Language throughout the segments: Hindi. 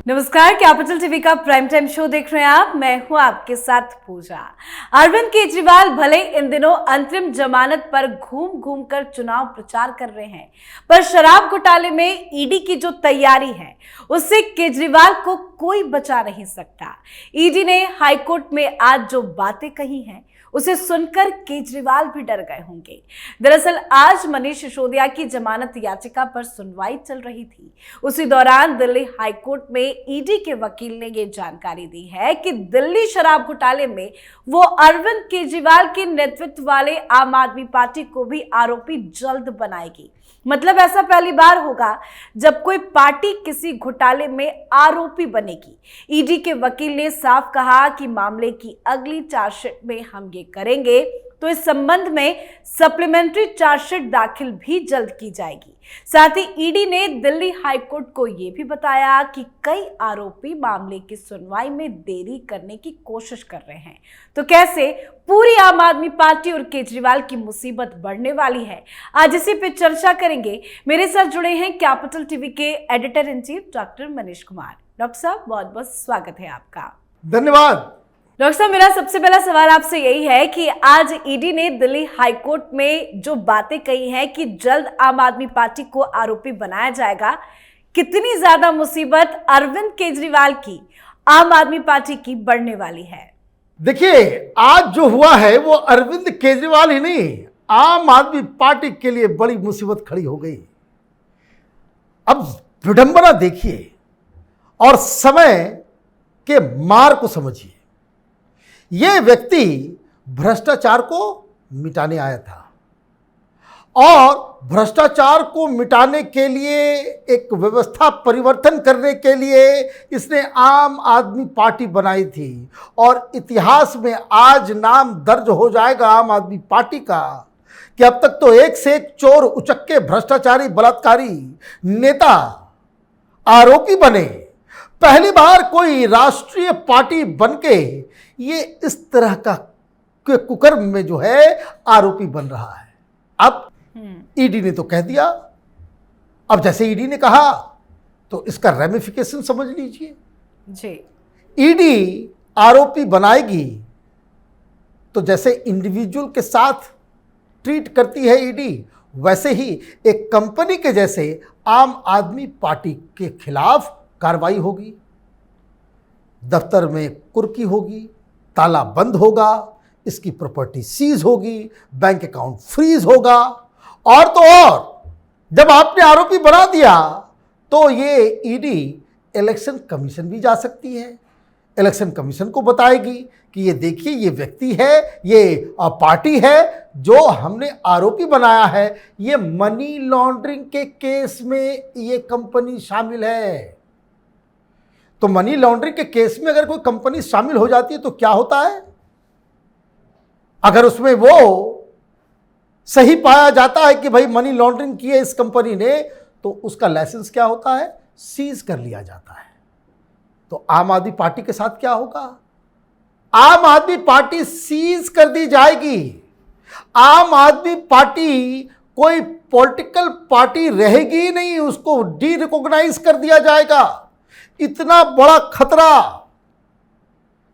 नमस्कार, कैपिटल टीवी का प्राइम टाइम शो देख रहे हैं आप। मैं हूं आपके साथ पूजा। अरविंद केजरीवाल भले इन दिनों अंतरिम जमानत पर घूम घूम कर चुनाव प्रचार कर रहे हैं, पर शराब घोटाले में ईडी की जो तैयारी है उससे केजरीवाल को कोई बचा नहीं सकता। ईडी ने हाईकोर्ट में आज जो बातें कही हैं उसे सुनकर केजरीवाल भी डर गए होंगे। दरअसल आज मनीष सिसोदिया की जमानत याचिका पर सुनवाई चल रही थी। उसी दौरान दिल्ली हाईकोर्ट में ईडी के वकील ने ये जानकारी दी है कि दिल्ली शराब घोटाले में वो अरविंद केजरीवाल के नेतृत्व वाले आम आदमी पार्टी को भी आरोपी जल्द बनाएगी। मतलब ऐसा पहली बार होगा जब कोई पार्टी किसी घोटाले में आरोपी बनेगी। ईडी के वकील ने साफ कहा कि मामले की अगली चार्जशीट में हम ये करेंगे, तो इस संबंध में सप्लीमेंट्री चार्जशीट दाखिल भी जल्द की जाएगी। साथ ही ईडी ने दिल्ली हाईकोर्ट को यह भी बताया कि कई आरोपी मामले की सुनवाई में देरी करने की कोशिश कर रहे हैं। तो कैसे पूरी आम आदमी पार्टी और केजरीवाल की मुसीबत बढ़ने वाली है, आज इसी पे चर्चा करेंगे। मेरे साथ जुड़े हैं कैपिटल टीवी के editor in chief doctor Manish Kumar. Doctor साहब, बहुत बहुत स्वागत है आपका। धन्यवाद। डॉक्टर साहब, मेरा सबसे पहला सवाल आपसे यही है कि आज ईडी ने दिल्ली हाईकोर्ट में जो बातें कही हैं कि जल्द आम आदमी पार्टी को आरोपी बनाया जाएगा, कितनी ज्यादा मुसीबत अरविंद केजरीवाल की आम आदमी पार्टी की बढ़ने वाली है? देखिए, आज जो हुआ है वो अरविंद केजरीवाल ही नहीं, आम आदमी पार्टी के लिए बड़ी मुसीबत खड़ी हो गई। अब विडंबना देखिए और समय के मार को समझिए। यह व्यक्ति भ्रष्टाचार को मिटाने आया था और भ्रष्टाचार को मिटाने के लिए, एक व्यवस्था परिवर्तन करने के लिए इसने आम आदमी पार्टी बनाई थी। और इतिहास में आज नाम दर्ज हो जाएगा आम आदमी पार्टी का कि अब तक तो एक से एक चोर, उचक्के, भ्रष्टाचारी, बलात्कारी नेता आरोपी बने। पहली बार कोई राष्ट्रीय पार्टी बनके ये इस तरह का कुकर्म में जो है आरोपी बन रहा है। अब ईडी ने तो कह दिया, अब जैसे ईडी ने कहा तो इसका रेमिफिकेशन समझ लीजिए जी। ईडी आरोपी बनाएगी तो जैसे इंडिविजुअल के साथ ट्रीट करती है ईडी, वैसे ही एक कंपनी के जैसे आम आदमी पार्टी के खिलाफ कार्रवाई होगी। दफ्तर में कुर्की होगी, ताला बंद होगा, इसकी प्रॉपर्टी सीज होगी, बैंक अकाउंट फ्रीज होगा। और तो और जब आपने आरोपी बना दिया तो ये ईडी इलेक्शन कमीशन भी जा सकती है। इलेक्शन कमीशन को बताएगी कि ये देखिए, ये व्यक्ति है, ये पार्टी है जो हमने आरोपी बनाया है, ये मनी लॉन्ड्रिंग के केस में ये कंपनी शामिल है। तो मनी लॉन्ड्रिंग के केस में अगर कोई कंपनी शामिल हो जाती है तो क्या होता है? अगर उसमें वो सही पाया जाता है कि भाई मनी लॉन्ड्रिंग की है इस कंपनी ने, तो उसका लाइसेंस क्या होता है? सीज कर लिया जाता है। तो आम आदमी पार्टी के साथ क्या होगा? आम आदमी पार्टी सीज कर दी जाएगी। आम आदमी पार्टी कोई पॉलिटिकल पार्टी रहेगी ही नहीं, उसको डी रिकॉग्नाइज कर दिया जाएगा। इतना बड़ा खतरा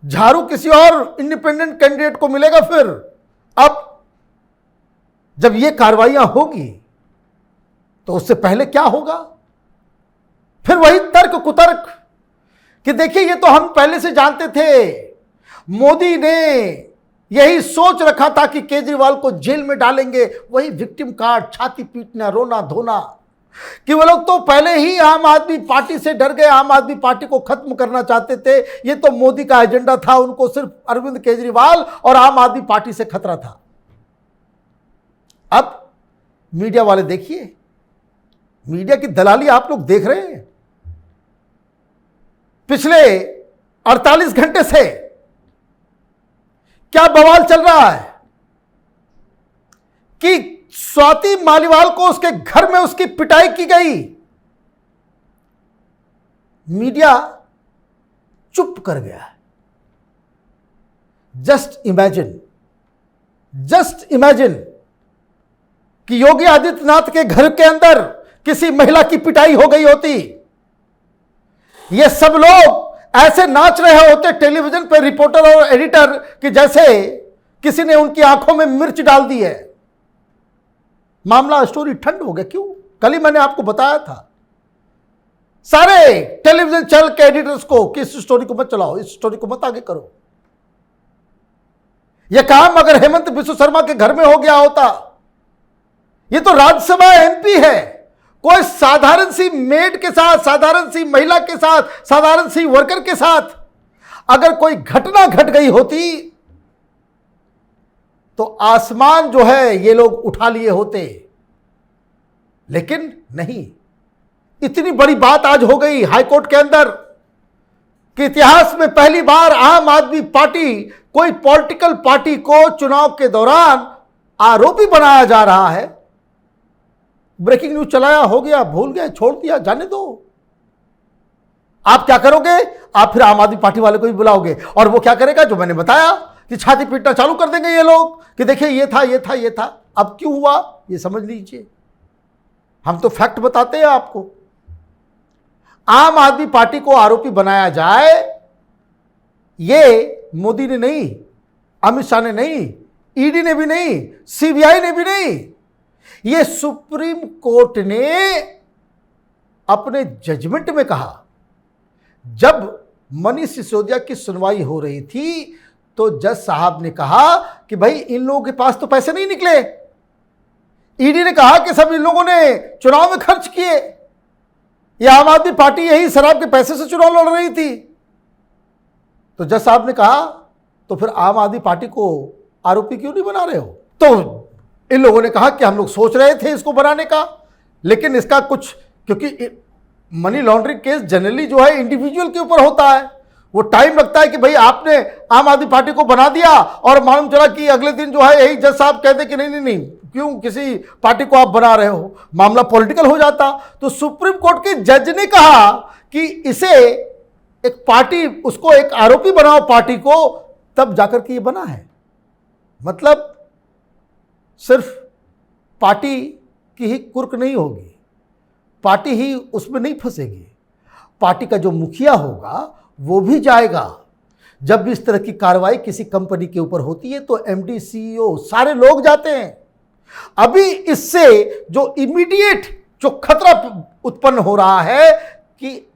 झाड़ू किसी और इंडिपेंडेंट कैंडिडेट को मिलेगा। फिर अब जब ये कार्रवाइयां होगी तो उससे पहले क्या होगा? फिर वही तर्क कुतर्क कि देखिए, ये तो हम पहले से जानते थे, मोदी ने यही सोच रखा था कि केजरीवाल को जेल में डालेंगे। वही विक्टिम कार्ड, छाती पीटना, रोना धोना, कि वो लोग तो पहले ही आम आदमी पार्टी से डर गए, आम आदमी पार्टी को खत्म करना चाहते थे। ये तो मोदी का एजेंडा था, उनको सिर्फ अरविंद केजरीवाल और आम आदमी पार्टी से खतरा था। अब मीडिया वाले देखिए, मीडिया की दलाली आप लोग देख रहे हैं। पिछले 48 घंटे से क्या बवाल चल रहा है कि स्वाति मालीवाल को उसके घर में उसकी पिटाई की गई। मीडिया चुप कर गया है। जस्ट इमेजिन कि योगी आदित्यनाथ के घर के अंदर किसी महिला की पिटाई हो गई होती, ये सब लोग ऐसे नाच रहे होते टेलीविजन पर, रिपोर्टर और एडिटर, कि जैसे किसी ने उनकी आंखों में मिर्च डाल दी है। मामला, स्टोरी ठंड हो गया। क्यों? कल ही मैंने आपको बताया था सारे टेलीविजन चैनल के एडिटर्स को कि इस स्टोरी को मत चलाओ, इस स्टोरी को मत आगे करो। यह काम अगर हेमंत बिस्व शर्मा के घर में हो गया होता, यह तो राज्यसभा एमपी है, कोई साधारण सी मेड के साथ, साधारण सी महिला के साथ, साधारण सी वर्कर के साथ अगर कोई घटना घट गई होती तो आसमान जो है ये लोग उठा लिए होते। लेकिन नहीं, इतनी बड़ी बात आज हो गई हाईकोर्ट के अंदर कि इतिहास में पहली बार आम आदमी पार्टी, कोई पॉलिटिकल पार्टी को चुनाव के दौरान आरोपी बनाया जा रहा है। ब्रेकिंग न्यूज चलाया, हो गया, भूल गए, छोड़ दिया, जाने दो। आप क्या करोगे? आप फिर आम आदमी पार्टी वाले को भी बुलाओगे और वो क्या करेगा? जो मैंने बताया कि छाती पीटना चालू कर देंगे ये लोग कि देखिए ये था, ये था, ये था। अब क्यों हुआ ये समझ लीजिए। हम तो फैक्ट बताते हैं आपको। आम आदमी पार्टी को आरोपी बनाया जाए, ये मोदी ने नहीं, अमित शाह ने नहीं, ईडी ने भी नहीं, सीबीआई ने भी नहीं, ये सुप्रीम कोर्ट ने अपने जजमेंट में कहा। जब मनीष सिसोदिया की सुनवाई हो रही थी तो जज साहब ने कहा कि भाई इन लोगों के पास तो पैसे नहीं निकले। ईडी ने कहा कि सब इन लोगों ने चुनाव में खर्च किए, ये आम आदमी पार्टी यही शराब के पैसे से चुनाव लड़ रही थी। तो जज साहब ने कहा तो फिर आम आदमी पार्टी को आरोपी क्यों नहीं बना रहे हो? तो इन लोगों ने कहा कि हम लोग सोच रहे थे इसको बनाने का, लेकिन इसका कुछ, क्योंकि मनी लॉन्ड्रिंग केस जनरली जो है इंडिविजुअल के ऊपर होता है, वो टाइम लगता है कि भाई आपने आम आदमी पार्टी को बना दिया और मालूम चला कि अगले दिन जो है यही जज साहब कहते कि नहीं नहीं नहीं, क्यों किसी पार्टी को आप बना रहे हो, मामला पॉलिटिकल हो जाता। तो सुप्रीम कोर्ट के जज ने कहा कि इसे एक पार्टी, उसको एक आरोपी बनाओ पार्टी को, तब जाकर के ये बना है। मतलब सिर्फ पार्टी की ही कुर्क नहीं होगी, पार्टी ही उसमें नहीं फंसेगी, पार्टी का जो मुखिया होगा वो भी जाएगा। जब भी इस तरह की कार्रवाई किसी कंपनी के ऊपर होती है तो एमडी, सीईओ सारे लोग जाते हैं। अभी इससे जो इमीडिएट जो खतरा उत्पन्न हो रहा है कि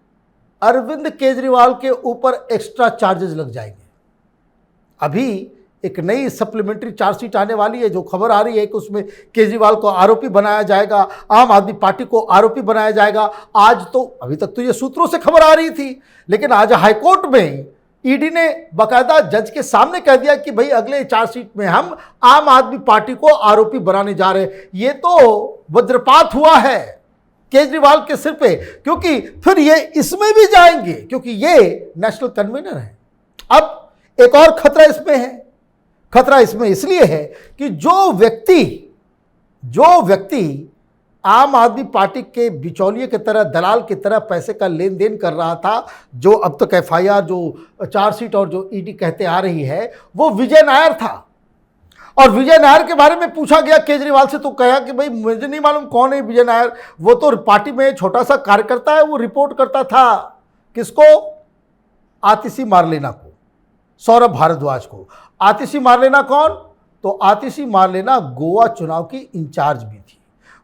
अरविंद केजरीवाल के ऊपर एक्स्ट्रा चार्जेस लग जाएंगे। अभी एक नई सप्लीमेंट्री चार्जशीट आने वाली है, जो खबर आ रही है कि उसमें केजरीवाल को आरोपी बनाया जाएगा, आम आदमी पार्टी को आरोपी बनाया जाएगा। आज तो, अभी तक तो ये सूत्रों से खबर आ रही थी, लेकिन आज हाईकोर्ट में ईडी ने बाकायदा जज के सामने कह दिया कि भाई अगले चार्जशीट में हम आम आदमी पार्टी को आरोपी बनाने जा रहे हैं। ये तो वज्रपात हुआ है केजरीवाल के सिर पे, क्योंकि फिर ये इसमें भी जाएंगे, क्योंकि ये नेशनल कन्वीनर है। अब एक और खतरा इसमें है। खतरा इसमें इसलिए है कि जो व्यक्ति आम आदमी पार्टी के बिचौलिए की तरह, दलाल की तरह पैसे का लेन देन कर रहा था, जो अब तक एफआईआर, जो चार्जशीट और जो ईडी कहते आ रही है, वो विजय नायर था। और विजय नायर के बारे में पूछा गया केजरीवाल से, तो कहा कि भाई मुझे नहीं मालूम कौन है विजय नायर, वो तो पार्टी में छोटा सा कार्यकर्ता है, वो रिपोर्ट करता था किसको? आतिशी मारलेना को, सौरभ भारद्वाज को। आतिशी मारलेना कौन? तो आतिशी मारलेना गोवा चुनाव की इंचार्ज भी थी,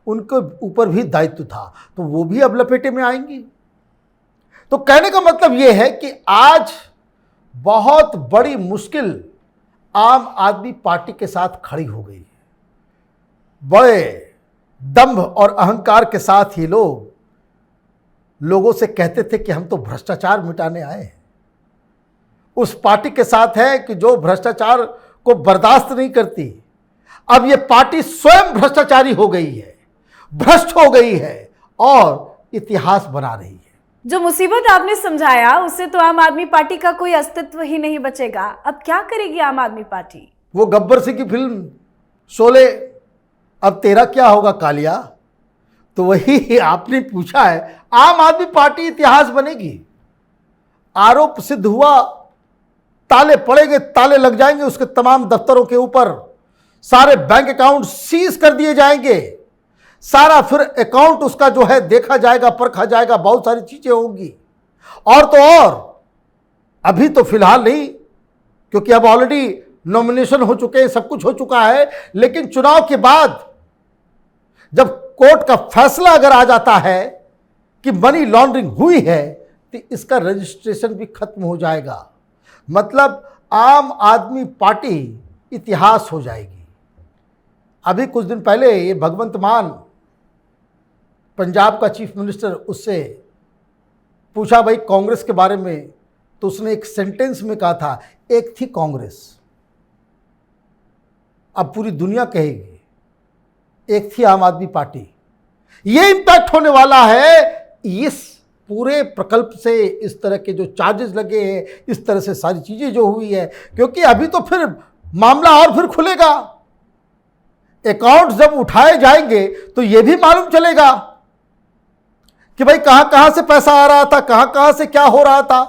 उनके ऊपर भी दायित्व था, तो वो भी अब लपेटे में आएंगी। तो कहने का मतलब यह है कि आज बहुत बड़ी मुश्किल आम आदमी पार्टी के साथ खड़ी हो गई है। बड़े दंभ और अहंकार के साथ ही लोगों से कहते थे कि हम तो भ्रष्टाचार मिटाने आए हैं। उस पार्टी के साथ है कि जो भ्रष्टाचार को बर्दाश्त नहीं करती। अब ये पार्टी स्वयं भ्रष्टाचारी हो गई है, भ्रष्ट हो गई है और इतिहास बना रही है। जो मुसीबत आपने समझाया उससे तो आम आदमी पार्टी का कोई अस्तित्व ही नहीं बचेगा। अब क्या करेगी आम आदमी पार्टी? वो गब्बर सिंह की फिल्म शोले, अब तेरा क्या होगा कालिया, तो वही आपने पूछा है। आम आदमी पार्टी इतिहास बनेगी। आरोप सिद्ध हुआ, ताले पड़ेंगे, ताले लग जाएंगे उसके तमाम दफ्तरों के ऊपर, सारे बैंक अकाउंट सीज कर दिए जाएंगे, सारा फिर अकाउंट उसका जो है देखा जाएगा, परखा जाएगा, बहुत सारी चीजें होंगी। और तो और अभी तो फिलहाल नहीं, क्योंकि अब ऑलरेडी नॉमिनेशन हो चुके हैं, सब कुछ हो चुका है, लेकिन चुनाव के बाद जब कोर्ट का फैसला अगर आ जाता है कि मनी लॉन्ड्रिंग हुई है, तो इसका रजिस्ट्रेशन भी खत्म हो जाएगा। मतलब आम आदमी पार्टी इतिहास हो जाएगी। अभी कुछ दिन पहले ये भगवंत मान, पंजाब का चीफ मिनिस्टर, उससे पूछा भाई कांग्रेस के बारे में, तो उसने एक सेंटेंस में कहा था, एक थी कांग्रेस, अब पूरी दुनिया कहेगी एक थी आम आदमी पार्टी। ये इंपैक्ट होने वाला है इस पूरे प्रकल्प से, इस तरह के जो चार्जेस लगे हैं, इस तरह से सारी चीजें जो हुई है, क्योंकि अभी तो फिर मामला और फिर खुलेगा। अकाउंट जब उठाए जाएंगे तो यह भी मालूम चलेगा कि भाई कहां कहां से पैसा आ रहा था, कहां कहां से क्या हो रहा था।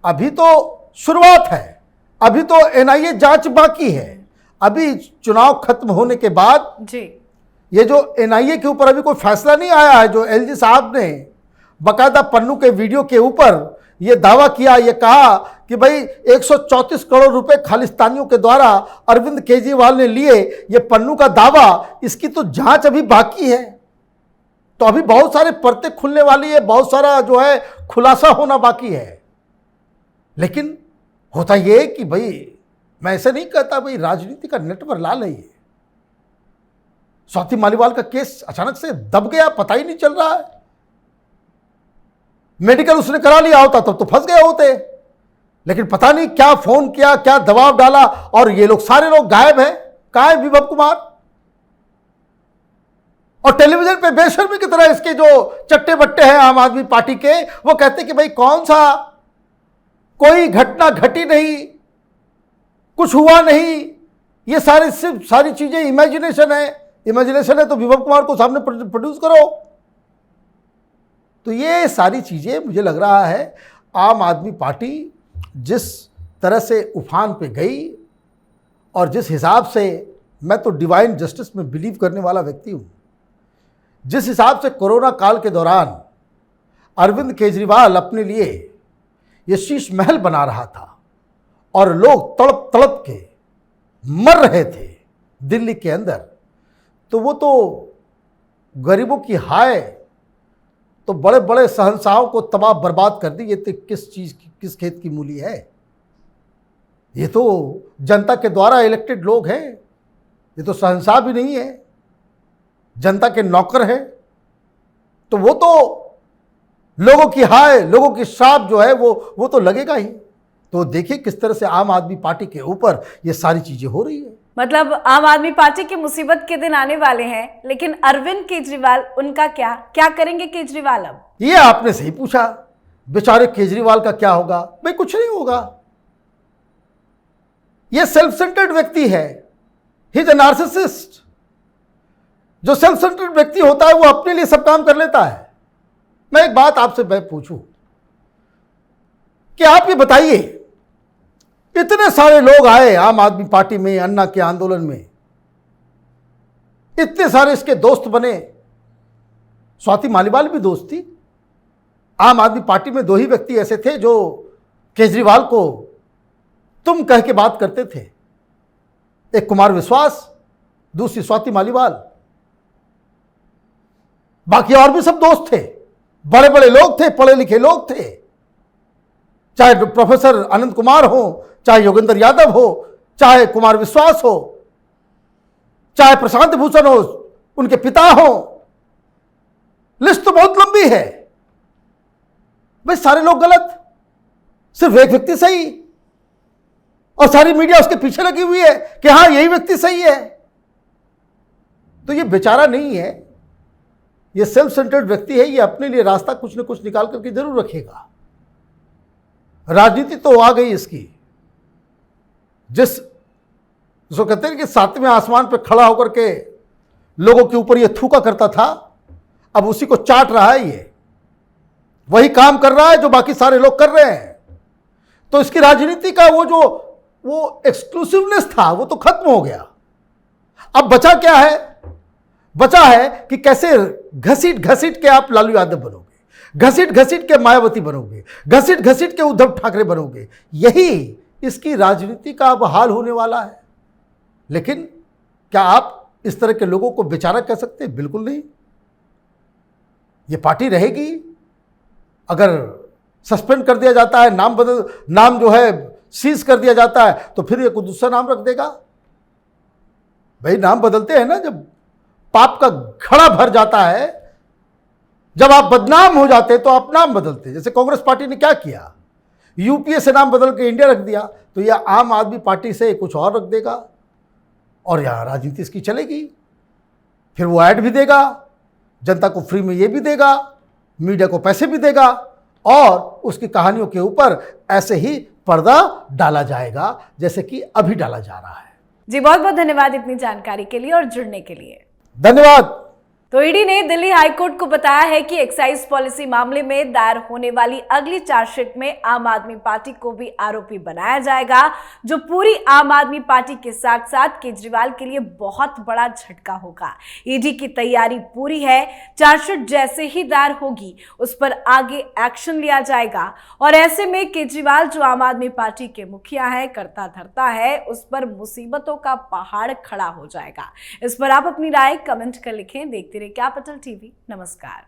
अभी तो शुरुआत है, अभी तो एनआईए जांच बाकी है। अभी चुनाव खत्म होने के बाद जी, ये जो एनआईए के ऊपर अभी कोई फैसला नहीं आया है, जो एलजी साहब ने बकायदा पन्नू के वीडियो के ऊपर ये दावा किया, ये कहा कि भाई 134 करोड़ रुपए खालिस्तानियों के द्वारा अरविंद केजरीवाल ने लिए, ये पन्नू का दावा, इसकी तो जांच अभी बाकी है। तो अभी बहुत सारे परतें खुलने वाली है, बहुत सारा जो है खुलासा होना बाकी है। लेकिन होता यह कि भाई मैं ऐसे नहीं कहता, भाई राजनीति का नेट पर लाल है ये। स्वाति मालीवाल का केस अचानक से दब गया, पता ही नहीं चल रहा है। मेडिकल उसने करा लिया होता तब तो फंस गए होते, लेकिन पता नहीं क्या फोन किया, क्या दबाव डाला, और ये लोग सारे लोग गायब हैं। कहां है विभव कुमार? और टेलीविजन पे बेशर्मी की तरह इसके जो चट्टे बट्टे हैं आम आदमी पार्टी के, वो कहते कि भाई कौन सा कोई घटना घटी नहीं, कुछ हुआ नहीं, ये सिर्फ सारी चीजें इमेजिनेशन है। इमेजिनेशन है तो विभव कुमार को सामने प्रोड्यूस करो। तो ये सारी चीजें मुझे लग रहा है आम आदमी पार्टी जिस तरह से उफान पे गई, और जिस हिसाब से, मैं तो डिवाइन जस्टिस में बिलीव करने वाला व्यक्ति हूं, जिस हिसाब से कोरोना काल के दौरान अरविंद केजरीवाल अपने लिए ये शीश महल बना रहा था और लोग तड़प तड़प के मर रहे थे दिल्ली के अंदर, तो वो तो गरीबों की हाय, तो बड़े बड़े शहंशाहों को तबाह बर्बाद कर दी। ये तो किस चीज की, किस खेत की मूली है? ये तो जनता के द्वारा इलेक्टेड लोग हैं, ये तो शहंशाह भी नहीं है, जनता के नौकर हैं। तो वो तो लोगों की हाय, लोगों की श्राप जो है वो तो लगेगा ही। तो देखिए किस तरह से आम आदमी पार्टी के ऊपर ये सारी चीजें हो रही है। मतलब आम आदमी पार्टी की मुसीबत के दिन आने वाले हैं, लेकिन अरविंद केजरीवाल, उनका क्या करेंगे केजरीवाल अब? ये आपने सही पूछा, बेचारे केजरीवाल का क्या होगा? भाई कुछ नहीं होगा। ये सेल्फ सेंटर्ड व्यक्ति है, ही इज अ नार्सिसिस्ट। जो सेल्फ सेंटर्ड व्यक्ति होता है वो अपने लिए सब काम कर लेता है। मैं एक बात आपसे पूछूं कि आप ये बताइए, इतने सारे लोग आए आम आदमी पार्टी में, अन्ना के आंदोलन में, इतने सारे इसके दोस्त बने। स्वाति मालीवाल भी दोस्त थी। आम आदमी पार्टी में दो ही व्यक्ति ऐसे थे जो केजरीवाल को तुम कह के बात करते थे, एक कुमार विश्वास, दूसरी स्वाति मालीवाल। बाकी और भी सब दोस्त थे, बड़े बड़े लोग थे, पढ़े लिखे लोग थे, चाहे प्रोफेसर आनंद कुमार हो, चाहे योगेंद्र यादव हो, चाहे कुमार विश्वास हो, चाहे प्रशांत भूषण हो, उनके पिता हो। लिस्ट तो बहुत लंबी है। भाई सारे लोग गलत, सिर्फ एक व्यक्ति सही, और सारी मीडिया उसके पीछे लगी हुई है कि हां यही व्यक्ति सही है। तो ये बेचारा नहीं है, ये सेल्फ सेंटर्ड व्यक्ति है। ये अपने लिए रास्ता कुछ न कुछ निकाल करके जरूर रखेगा। राजनीति तो आ गई इसकी, जिसको कहते हैं कि सातवें आसमान पर खड़ा होकर के लोगों के ऊपर ये थूका करता था, अब उसी को चाट रहा है। ये वही काम कर रहा है जो बाकी सारे लोग कर रहे हैं। तो इसकी राजनीति का वो एक्सक्लूसिवनेस था, वो तो खत्म हो गया। अब बचा क्या है? बचा है कि कैसे घसीट घसीट के आप लालू यादव बनोगे, घसीट घसीट के मायावती बनोगे, घसीट घसीट के उद्धव ठाकरे बनोगे। यही इसकी राजनीति का अब हाल होने वाला है। लेकिन क्या आप इस तरह के लोगों को बेचारा कह सकते हैं? बिल्कुल नहीं। ये पार्टी रहेगी। अगर सस्पेंड कर दिया जाता है, नाम जो है सीज कर दिया जाता है, तो फिर ये कोई दूसरा नाम रख देगा। भाई नाम बदलते हैं ना, जब पाप का घड़ा भर जाता है, जब आप बदनाम हो जाते हैं तो आप नाम बदलते हैं। जैसे कांग्रेस पार्टी ने क्या किया, यूपीए से नाम बदल के इंडिया रख दिया, तो यह आम आदमी पार्टी से कुछ और रख देगा और यहां राजनीति इसकी चलेगी। फिर वो ऐड भी देगा, जनता को फ्री में ये भी देगा, मीडिया को पैसे भी देगा और उसकी कहानियों के ऊपर ऐसे ही पर्दा डाला जाएगा जैसे कि अभी डाला जा रहा है। जी बहुत बहुत धन्यवाद इतनी जानकारी के लिए और जुड़ने के लिए। धन्यवाद। तो ईडी ने दिल्ली हाईकोर्ट को बताया है कि एक्साइज पॉलिसी मामले में दायर होने वाली अगली चार्जशीट में आम आदमी पार्टी को भी आरोपी बनाया जाएगा, जो पूरी आम आदमी पार्टी के साथ साथ केजरीवाल के लिए बहुत बड़ा झटका होगा। ईडी की तैयारी पूरी है। चार्जशीट जैसे ही दायर होगी उस पर आगे एक्शन लिया जाएगा और ऐसे में केजरीवाल जो आम आदमी पार्टी के मुखिया है, करता धरता है, उस पर मुसीबतों का पहाड़ खड़ा हो जाएगा। इस पर आप अपनी राय कमेंट कर लिखें। देखते रहिए कैपिटल टीवी। नमस्कार।